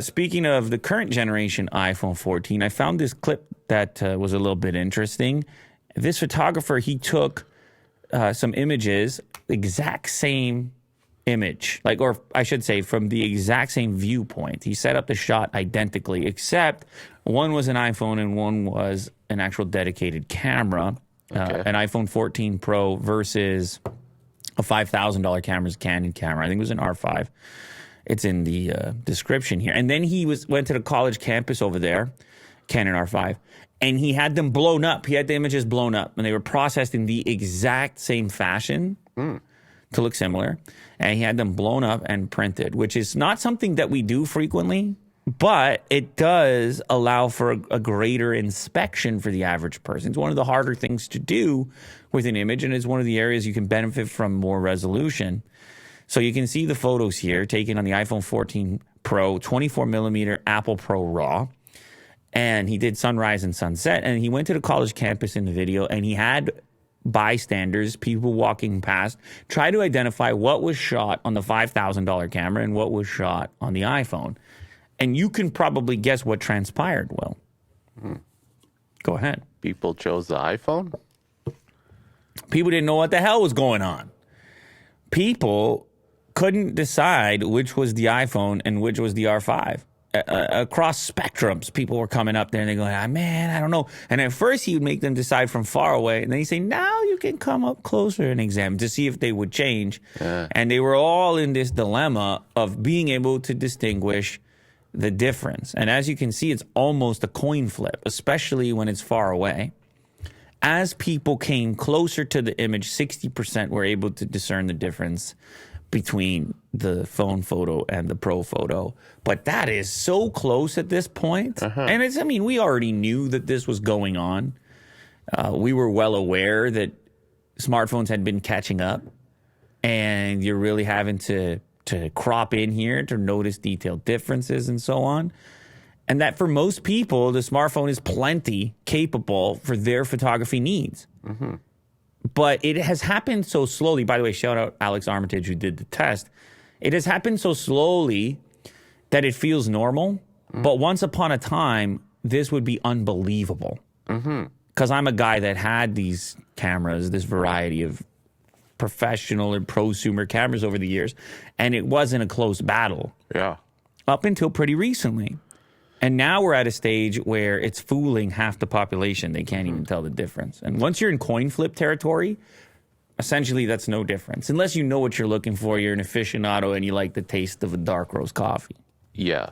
Speaking of the current generation iPhone 14, I found this clip that was a little bit interesting. This photographer, he took some images, exact same image, or I should say from the exact same viewpoint. He set up the shot identically, except one was an iPhone and one was an actual dedicated camera. An iPhone 14 Pro versus a $5,000 camera's Canon camera. I think it was an R5. It's in the description here. And then he went to the college campus over there, Canon R5, and he had them blown up. He had the images blown up, and they were processed in the exact same fashion to look similar. And he had them blown up and printed, which is not something that we do frequently, but it does allow for a greater inspection for the average person. It's one of the harder things to do with an image, and it's one of the areas you can benefit from more resolution. So you can see the photos here taken on the iPhone 14 Pro, 24 millimeter Apple Pro RAW. And he did sunrise and sunset. And he went to the college campus in the video, and he had bystanders, people walking past, try to identify what was shot on the $5,000 camera and what was shot on the iPhone. And you can probably guess what transpired, Will. Go ahead. People chose the iPhone? People didn't know what the hell was going on. People couldn't decide which was the iPhone and which was the R5. Across spectrums, people were coming up there and they're going, man, I don't know. And at first he would make them decide from far away. And then he'd say, now you can come up closer and examine to see if they would change. And they were all in this dilemma of being able to distinguish the difference. And as you can see, it's almost a coin flip, especially when it's far away. As people came closer to the image, 60% were able to discern the difference between the phone photo and the Pro photo. But that is so close at this point. And we already knew that this was going on. We were well aware that smartphones had been catching up, and you're really having to crop in here to notice detailed differences and so on. And that for most people, the smartphone is plenty capable for their photography needs. But it has happened so slowly. By the way, shout out Alex Armitage, who did the test. It has happened so slowly that it feels normal. But once upon a time, this would be unbelievable. Because I'm a guy that had these cameras, this variety of professional and prosumer cameras over the years. And it wasn't a close battle. Up until pretty recently. And now we're at a stage where it's fooling half the population. They can't even tell the difference. And once you're in coin flip territory, essentially that's no difference. Unless you know what you're looking for, you're an aficionado and you like the taste of a dark roast coffee. Yeah.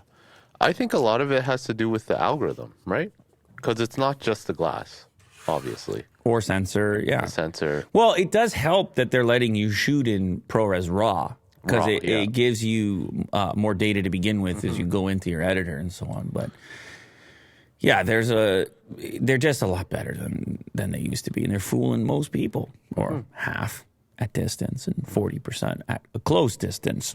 I think a lot of it has to do with the algorithm, right? Because it's not just the glass, obviously. Or sensor, yeah. Sensor. Well, it does help that they're letting you shoot in ProRes RAW. Because it gives you more data to begin with as you go into your editor and so on. But yeah, they're just a lot better than they used to be. And they're fooling most people, or half at distance and 40% at a close distance.